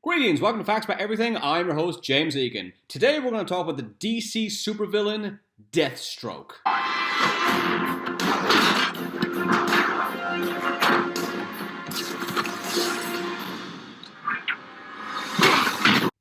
Greetings, welcome to Facts About Everything. I'm your host, James Egan. Today we're going to talk about the DC supervillain, Deathstroke.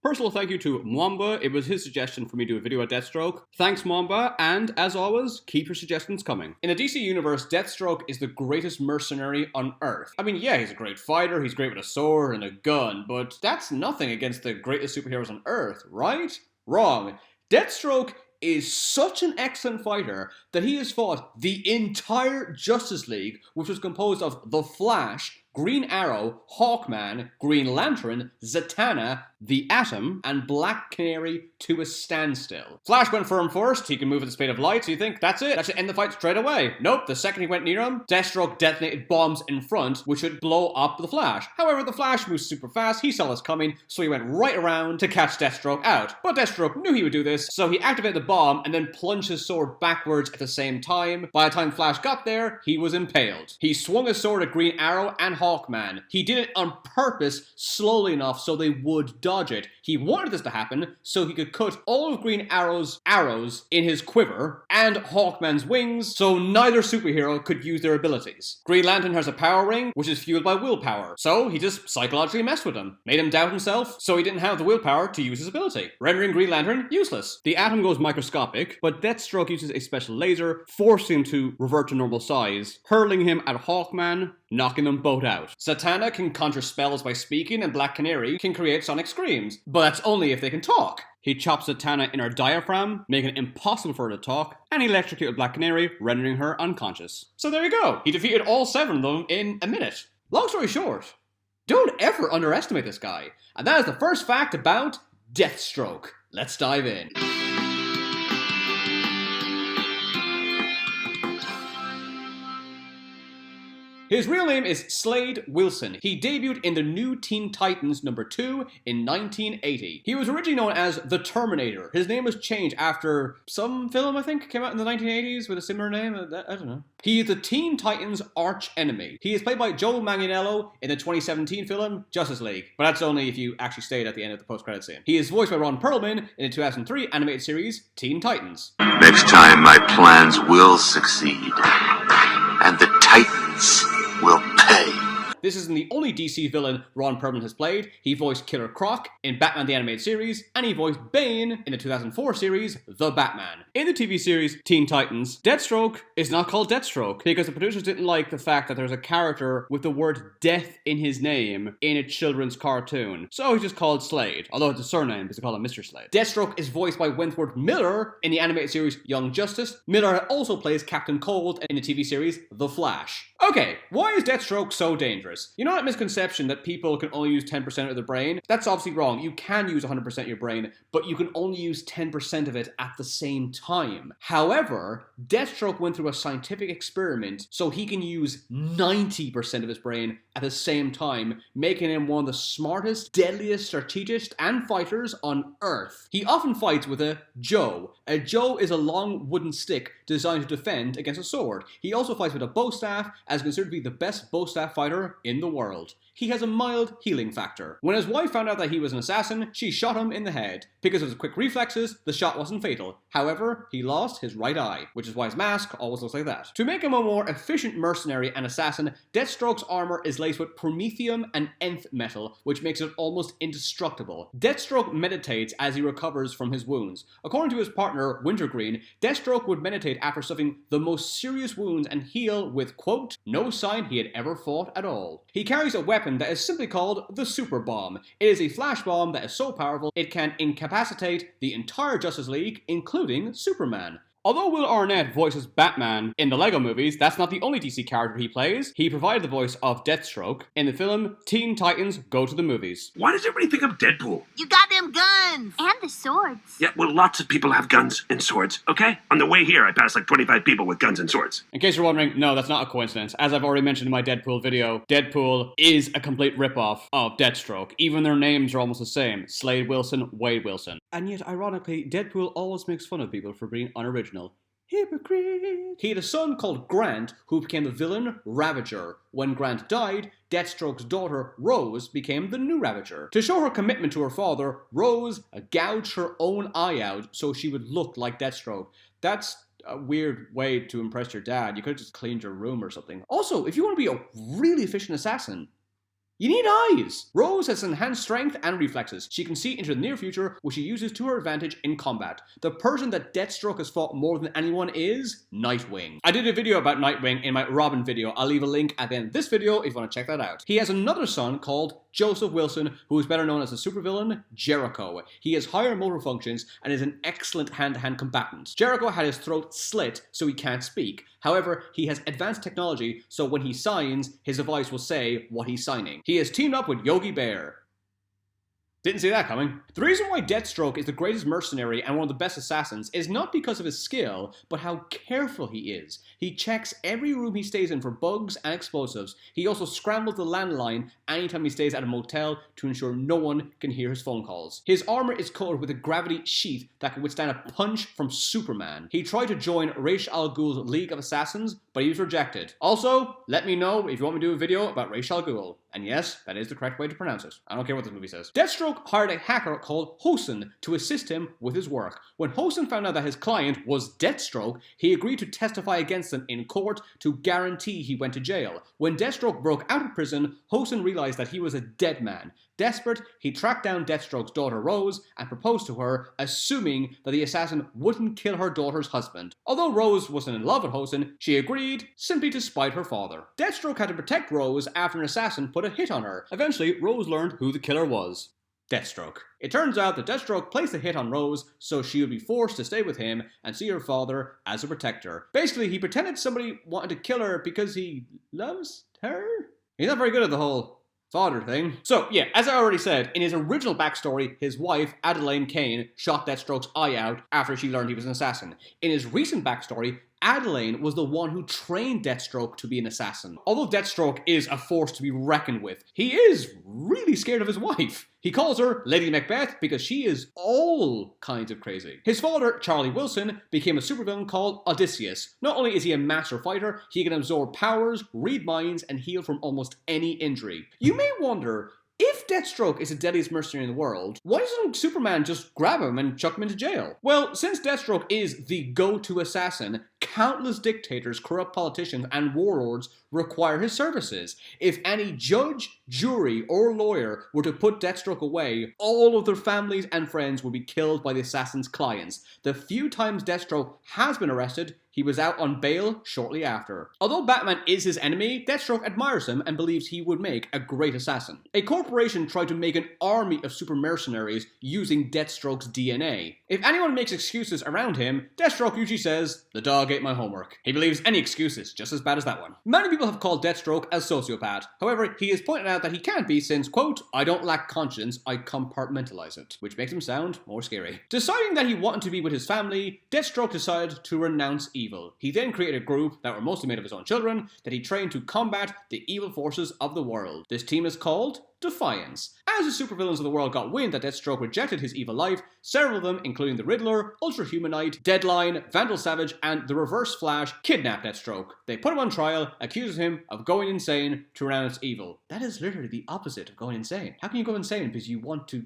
Personal thank you to Mwamba. It was his suggestion for me to do a video on Deathstroke. Thanks, Mwamba, and as always, keep your suggestions coming. In the DC universe, Deathstroke is the greatest mercenary on Earth. I mean, yeah, he's a great fighter, he's great with a sword and a gun, but that's nothing against the greatest superheroes on Earth, right? Wrong. Deathstroke is such an excellent fighter that he has fought the entire Justice League, which was composed of The Flash, Green Arrow, Hawkman, Green Lantern, Zatanna, the Atom, and Black Canary to a standstill. Flash went for him first, he can move at the speed of light, so you think, that's it, that should end the fight straight away. Nope, the second he went near him, Deathstroke detonated bombs in front, which would blow up the Flash. However, the Flash moves super fast, he saw this coming, so he went right around to catch Deathstroke out. But Deathstroke knew he would do this, so he activated the bomb and then plunged his sword backwards at the same time. By the time Flash got there, he was impaled. He swung his sword at Green Arrow and Hawkman. He did it on purpose, slowly enough so they would dodge it. He wanted this to happen so he could cut all of Green Arrow's arrows in his quiver and Hawkman's wings so neither superhero could use their abilities. Green Lantern has a power ring which is fueled by willpower, so he just psychologically messed with him, made him doubt himself so he didn't have the willpower to use his ability, rendering Green Lantern useless. The Atom goes microscopic, but Deathstroke uses a special laser, forcing him to revert to normal size, hurling him at Hawkman, knocking them both out. Zatanna can conjure spells by speaking, and Black Canary can create sonic screams, but that's only if they can talk. He chops Zatanna in her diaphragm, making it impossible for her to talk, and he electrocuted Black Canary, rendering her unconscious. So there you go, he defeated all 7 of them in a minute. Long story short, don't ever underestimate this guy. And that is the first fact about Deathstroke. Let's dive in. His real name is Slade Wilson. He debuted in the New Teen Titans #2 in 1980. He was originally known as the Terminator. His name was changed after some film, I think, came out in the 1980s with a similar name. I don't know. He is the Teen Titans' arch enemy. He is played by Joe Manganiello in the 2017 film Justice League, but that's only if you actually stayed at the end of the post-credit scene. He is voiced by Ron Perlman in the 2003 animated series Teen Titans. Next time my plans will succeed, and the Titans will pay. This isn't the only DC villain Ron Perlman has played. He voiced Killer Croc in Batman the Animated Series, and he voiced Bane in the 2004 series The Batman. In the TV series Teen Titans, Deathstroke is not called Deathstroke because the producers didn't like the fact that there's a character with the word death in his name in a children's cartoon. So he's just called Slade, although it's a surname because they call him Mr. Slade. Deathstroke is voiced by Wentworth Miller in the animated series Young Justice. Miller also plays Captain Cold in the TV series The Flash. Okay, why is Deathstroke so dangerous? You know that misconception that people can only use 10% of their brain? That's obviously wrong. You can use 100% of your brain, but you can only use 10% of it at the same time. However, Deathstroke went through a scientific experiment so he can use 90% of his brain at the same time, making him one of the smartest, deadliest strategists and fighters on Earth. He often fights with a Joe. A Joe is a long wooden stick designed to defend against a sword. He also fights with a bow staff, as considered to be the best bow staff fighter in the world. He has a mild healing factor. When his wife found out that he was an assassin, she shot him in the head. Because of his quick reflexes, the shot wasn't fatal. However, he lost his right eye, which is why his mask always looks like that. To make him a more efficient mercenary and assassin, Deathstroke's armor is laced with promethium and nth metal, which makes it almost indestructible. Deathstroke meditates as he recovers from his wounds. According to his partner, Wintergreen, Deathstroke would meditate after suffering the most serious wounds and heal with, quote, no sign he had ever fought at all. He carries a weapon that is simply called the Super Bomb. It is a flash bomb that is so powerful it can incapacitate the entire Justice League, including Superman. Although Will Arnett voices Batman in the Lego movies, that's not the only DC character he plays. He provided the voice of Deathstroke in the film Teen Titans Go to the Movies. Why does everybody think I'm Deadpool? You got them guns! And the swords. Yeah, well, lots of people have guns and swords, okay? On the way here, I passed like 25 people with guns and swords. In case you're wondering, no, that's not a coincidence. As I've already mentioned in my Deadpool video, Deadpool is a complete ripoff of Deathstroke. Even their names are almost the same. Slade Wilson, Wade Wilson. And yet, ironically, Deadpool always makes fun of people for being unoriginal. Hypocrite. He had a son called Grant, who became the villain Ravager. When Grant died, Deathstroke's daughter, Rose, became the new Ravager. To show her commitment to her father, Rose gouged her own eye out so she would look like Deathstroke. That's a weird way to impress your dad. You could have just cleaned your room or something. Also, if you want to be a really efficient assassin, you need eyes! Rose has enhanced strength and reflexes. She can see into the near future, which she uses to her advantage in combat. The person that Deathstroke has fought more than anyone is Nightwing. I did a video about Nightwing in my Robin video. I'll leave a link at the end of this video if you want to check that out. He has another son called Joseph Wilson, who is better known as the supervillain Jericho. He has higher motor functions and is an excellent hand-to-hand combatant. Jericho had his throat slit so he can't speak. However, he has advanced technology, so when he signs, his device will say what he's signing. He has teamed up with Yogi Bear. Didn't see that coming. The reason why Deathstroke is the greatest mercenary and one of the best assassins is not because of his skill, but how careful he is. He checks every room he stays in for bugs and explosives. He also scrambles the landline anytime he stays at a motel to ensure no one can hear his phone calls. His armor is coated with a gravity sheath that can withstand a punch from Superman. He tried to join Ra's al Ghul's League of Assassins, but he was rejected. Also, let me know if you want me to do a video about Ra's al Ghul. And yes, that is the correct way to pronounce it. I don't care what this movie says. Deathstroke hired a hacker called Hosen to assist him with his work. When Hosen found out that his client was Deathstroke, he agreed to testify against him in court to guarantee he went to jail. When Deathstroke broke out of prison, Hosen realized that he was a dead man. Desperate, he tracked down Deathstroke's daughter Rose and proposed to her, assuming that the assassin wouldn't kill her daughter's husband. Although Rose wasn't in love with Hosen, she agreed simply to spite her father. Deathstroke had to protect Rose after an assassin put a hit on her. Eventually, Rose learned who the killer was. Deathstroke. It turns out that Deathstroke placed a hit on Rose, so she would be forced to stay with him and see her father as a protector. Basically, he pretended somebody wanted to kill her because he loves her? He's not very good at the whole father thing. So, yeah, as I already said, in his original backstory, his wife, Adelaine Kane, shot Deathstroke's eye out after she learned he was an assassin. In his recent backstory, Adelaine was the one who trained Deathstroke to be an assassin. Although Deathstroke is a force to be reckoned with, he is really scared of his wife. He calls her Lady Macbeth because she is all kinds of crazy. His father, Charlie Wilson, became a supervillain called Odysseus. Not only is he a master fighter, he can absorb powers, read minds, and heal from almost any injury. You may wonder, if Deathstroke is the deadliest mercenary in the world, why doesn't Superman just grab him and chuck him into jail? Well, since Deathstroke is the go-to assassin, countless dictators, corrupt politicians, and warlords require his services. If any judge, jury, or lawyer were to put Deathstroke away, all of their families and friends would be killed by the assassin's clients. The few times Deathstroke has been arrested, he was out on bail shortly after. Although Batman is his enemy, Deathstroke admires him and believes he would make a great assassin. A corporation tried to make an army of super mercenaries using Deathstroke's DNA. If anyone makes excuses around him, Deathstroke usually says, "The dog ate my homework." He believes any excuse is just as bad as that one. Many people have called Deathstroke a sociopath. However, he has pointed out that he can't be since, quote, "I don't lack conscience, I compartmentalize it," which makes him sound more scary. Deciding that he wanted to be with his family, Deathstroke decided to renounce evil. He then created a group that were mostly made of his own children that he trained to combat the evil forces of the world. This team is called Defiance. As the supervillains of the world got wind that Deathstroke rejected his evil life, several of them, including the Riddler, Ultra-Humanite, Deadline, Vandal Savage, and the Reverse Flash, kidnapped Deathstroke. They put him on trial, accusing him of going insane to renounce evil. That is literally the opposite of going insane. How can you go insane because you want to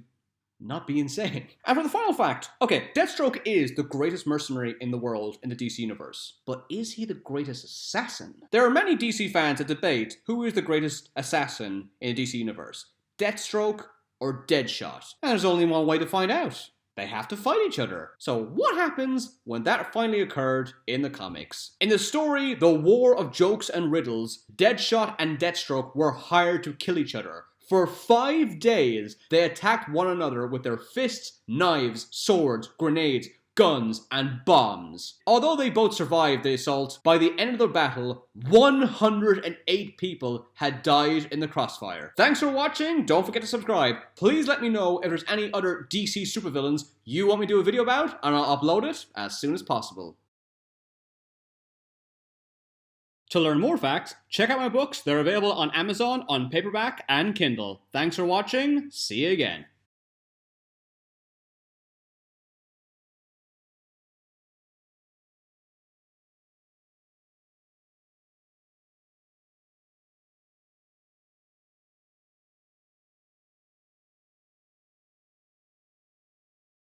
not be insane? And for the final fact, okay, Deathstroke is the greatest mercenary in the world in the DC universe. But is he the greatest assassin? There are many DC fans that debate who is the greatest assassin in the DC universe, Deathstroke or Deadshot. And there's only one way to find out. They have to fight each other. So what happens when that finally occurred in the comics? In the story, The War of Jokes and Riddles, Deadshot and Deathstroke were hired to kill each other. For 5 days, they attacked one another with their fists, knives, swords, grenades, guns, and bombs. Although they both survived the assault, by the end of the battle, 108 people had died in the crossfire. Thanks for watching. Don't forget to subscribe. Please let me know if there's any other DC supervillains you want me to do a video about, and I'll upload it as soon as possible. To learn more facts, check out my books. They're available on Amazon on paperback and Kindle. Thanks for watching. See you again.